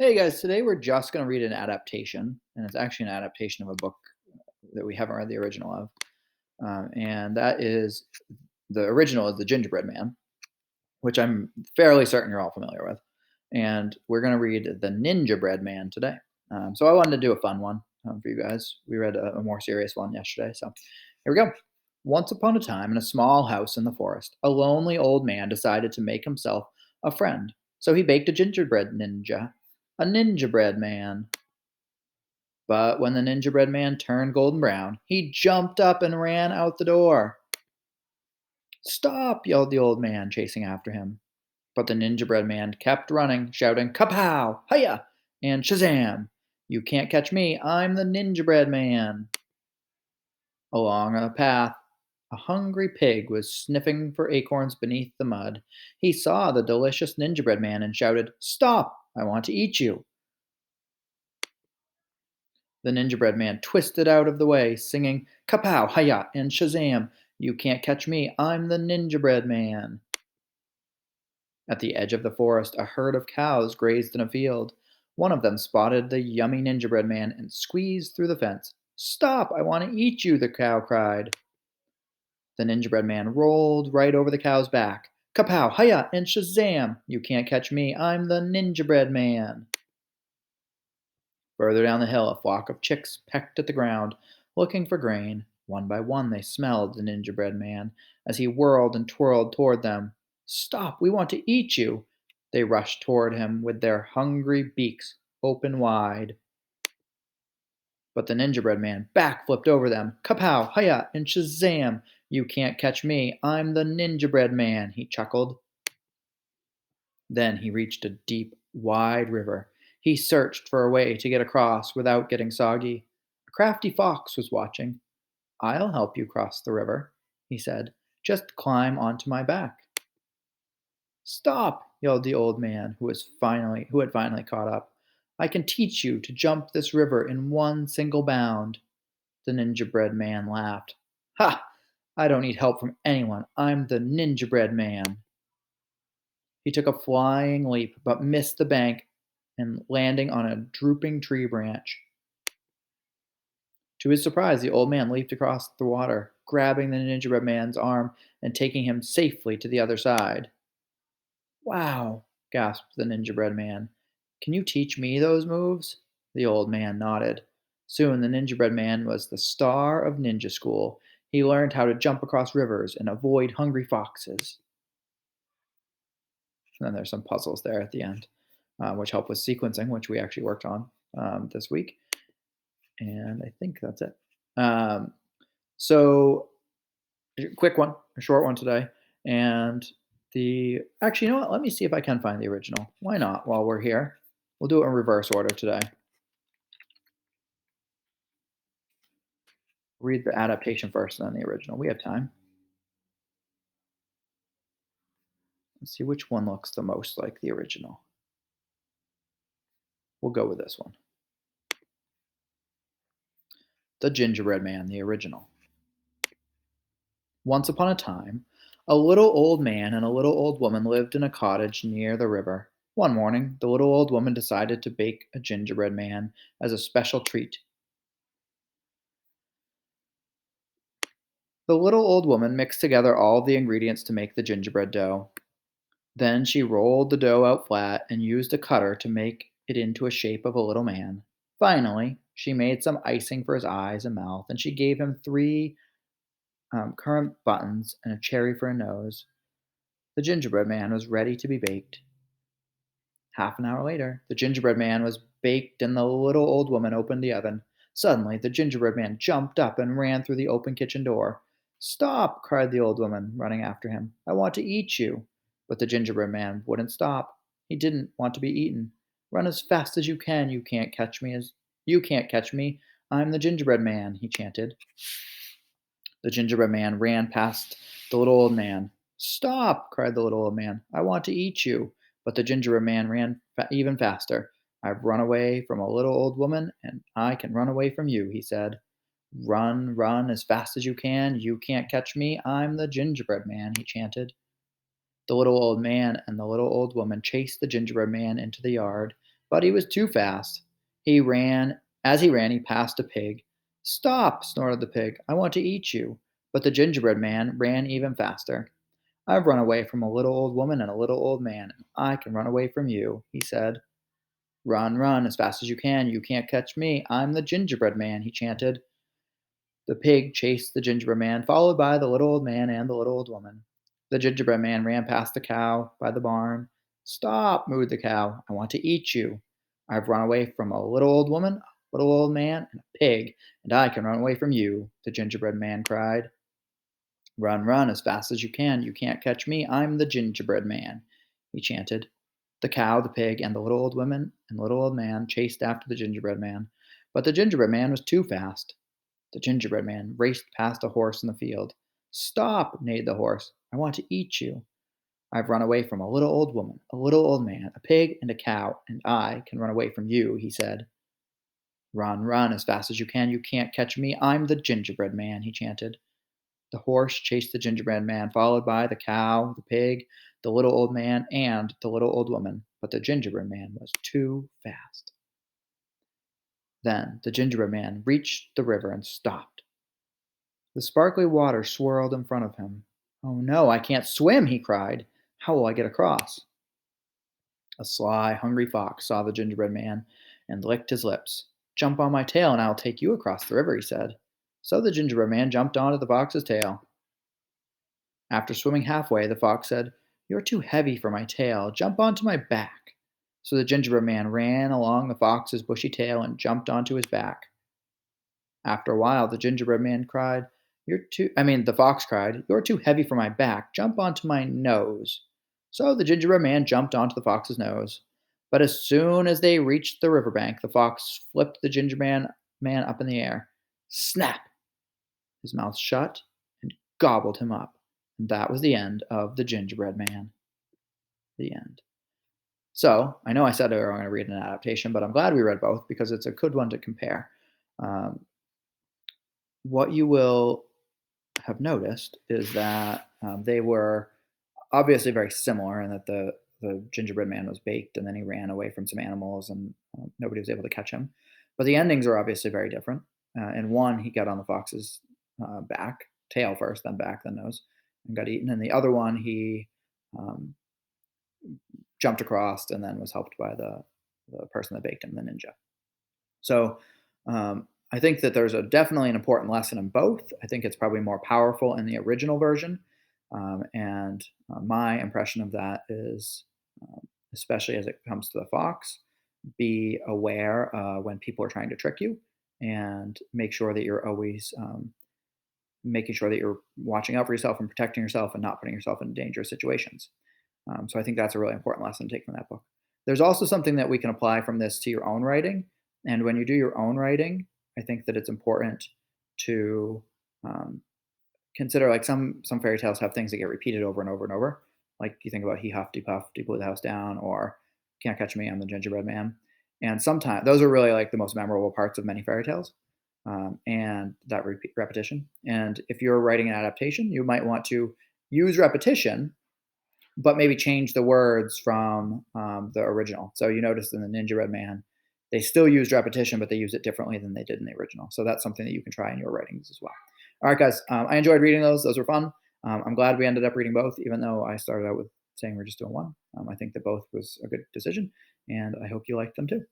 Hey guys, today we're just going to read an adaptation, and it's actually an adaptation of a book that we haven't read the original of. And that is the original is The Gingerbread Man, which I'm fairly certain you're all familiar with. And we're going to read The Ninjabread Man today. So I wanted to do a fun one for you guys. We read a more serious one yesterday. So here we go. Once upon a time, in a small house in the forest, a lonely old man decided to make himself a friend. So he baked a gingerbread ninja, a ninjabread man. But when the gingerbread man turned golden brown, he jumped up and ran out the door. Stop! Yelled the old man, chasing after him. But the gingerbread man kept running, shouting, Kapow! Hiya! And Shazam! You can't catch me, I'm the gingerbread man. Along a path, a hungry pig was sniffing for acorns beneath the mud. He saw the delicious gingerbread man and shouted, Stop! I want to eat you. The gingerbread man twisted out of the way, singing, Kapow, hiya, and Shazam! You can't catch me, I'm the gingerbread man. At the edge of the forest, a herd of cows grazed in a field. One of them spotted the yummy gingerbread man and squeezed through the fence. Stop, I want to eat you, the cow cried. The gingerbread man rolled right over the cow's back. Kapow, hiya, and Shazam! You can't catch me, I'm the gingerbread man. Further down the hill, a flock of chicks pecked at the ground, looking for grain. One by one, they smelled the gingerbread man as he whirled and twirled toward them. Stop, we want to eat you! They rushed toward him with their hungry beaks open wide. But the gingerbread man backflipped over them. Kapow, hiya, and Shazam! You can't catch me, I'm the gingerbread man, he chuckled. Then he reached a deep, wide river. He searched for a way to get across without getting soggy. A crafty fox was watching. I'll help you cross the river, he said. Just climb onto my back. Stop, yelled the old man who had finally caught up. I can teach you to jump this river in one single bound. The gingerbread man laughed. Ha! I don't need help from anyone. I'm the gingerbread man. He took a flying leap, but missed the bank and landing on a drooping tree branch. To his surprise, the old man leaped across the water, grabbing the gingerbread man's arm and taking him safely to the other side. Wow, gasped the gingerbread man. Can you teach me those moves? The old man nodded. Soon the gingerbread man was the star of ninja school. He learned how to jump across rivers and avoid hungry foxes. And then there's some puzzles there at the end, which help with sequencing, which we actually worked on this week. And I think that's it. Um, so, quick one, a short one today. And actually, you know what? Let me see if I can find the original. Why not while we're here? We'll do it in reverse order today. Read the adaptation first and then the original. We have time. Let's see which one looks the most like the original. We'll go with this one. The Gingerbread Man, the original. Once upon a time, a little old man and a little old woman lived in a cottage near the river. One morning, the little old woman decided to bake a gingerbread man as a special treat. The little old woman mixed together all the ingredients to make the gingerbread dough. Then she rolled the dough out flat and used a cutter to make it into a shape of a little man. Finally, she made some icing for his eyes and mouth, and she gave him three currant buttons and a cherry for a nose. The gingerbread man was ready to be baked. Half an hour later, the gingerbread man was baked and the little old woman opened the oven. Suddenly, the gingerbread man jumped up and ran through the open kitchen door. Stop! Cried the old woman, running after him. I want to eat you. But the gingerbread man wouldn't stop. He didn't want to be eaten. Run as fast as you can. You can't catch me. I'm the gingerbread man, he chanted. The gingerbread man ran past the little old man. Stop! Cried the little old man. I want to eat you. But the gingerbread man ran even faster. I've run away from a little old woman, and I can run away from you, he said. Run, run as fast as you can. You can't catch me. I'm the gingerbread man, he chanted. The little old man and the little old woman chased the gingerbread man into the yard. but he was too fast. He ran. As he ran, he passed a pig. Stop, snorted the pig. I want to eat you. But the gingerbread man ran even faster. I've run away from a little old woman and a little old man, and I can run away from you, he said. Run, run, as fast as you can. You can't catch me. I'm the gingerbread man, he chanted. The pig chased the gingerbread man, followed by the little old man and the little old woman. The gingerbread man ran past the cow by the barn. Stop, mooed the cow. I want to eat you. I've run away from a little old woman, a little old man, and a pig, and I can run away from you, the gingerbread man cried. Run, run, as fast as you can. You can't catch me. I'm the gingerbread man, he chanted. The cow, the pig, and the little old woman and little old man chased after the gingerbread man, but the gingerbread man was too fast. The gingerbread man raced past a horse in the field. Stop, neighed the horse. I want to eat you. I've run away from a little old woman, a little old man, a pig, and a cow, and I can run away from you, he said. Run, run, as fast as you can. You can't catch me. I'm the gingerbread man, he chanted. The horse chased the gingerbread man, followed by the cow, the pig, the little old man, and the little old woman, but the gingerbread man was too fast. Then the gingerbread man reached the river and stopped. The sparkly water swirled in front of him. Oh no, I can't swim, he cried. How will I get across? A sly, hungry fox saw the gingerbread man and licked his lips. Jump on my tail and I'll take you across the river, he said. So the gingerbread man jumped onto the fox's tail. After swimming halfway, the fox said, You're too heavy for my tail. Jump onto my back. So the gingerbread man ran along the fox's bushy tail and jumped onto his back. After a while, the gingerbread man cried, the fox cried, You're too heavy for my back. Jump onto my nose. So the gingerbread man jumped onto the fox's nose. But as soon as they reached the riverbank, the fox flipped the gingerbread man up in the air. Snap! His mouth shut and gobbled him up. And that was the end of the gingerbread man. The end. So I know I said we were going to read an adaptation, but I'm glad we read both because it's a good one to compare. Um, what you will have noticed is that they were obviously very similar in that the gingerbread man was baked and then he ran away from some animals and nobody was able to catch him. But the endings are obviously very different. In one, he got on the fox's back, tail first, then back, then nose, and got eaten. And the other one, he um, jumped across and then was helped by the person that baked him, the ninja. So I think that there's definitely an important lesson in both. I think it's probably more powerful in the original version. And my impression of that is, especially as it comes to the fox, be aware when people are trying to trick you and make sure that you're always making sure that you're watching out for yourself and protecting yourself and not putting yourself in dangerous situations. So I think that's a really important lesson to take from that book. There's also something that we can apply from this to your own writing. And when you do your own writing, I think that it's important to consider like some fairy tales have things that get repeated over and over and over. Like you think about he huffed, he puffed, he blew the house down, or can't catch me, I'm the gingerbread man. And sometimes those are really like the most memorable parts of many fairy tales. And that repetition. And if you're writing an adaptation, you might want to use repetition but maybe change the words from the original. So you notice in the Ninjabread Man, they still used repetition, but they use it differently than they did in the original. So that's something that you can try in your writings as well. All right, guys, I enjoyed reading those. Those were fun. I'm glad we ended up reading both, even though I started out with saying we're just doing one. I think that both was a good decision, and I hope you liked them too.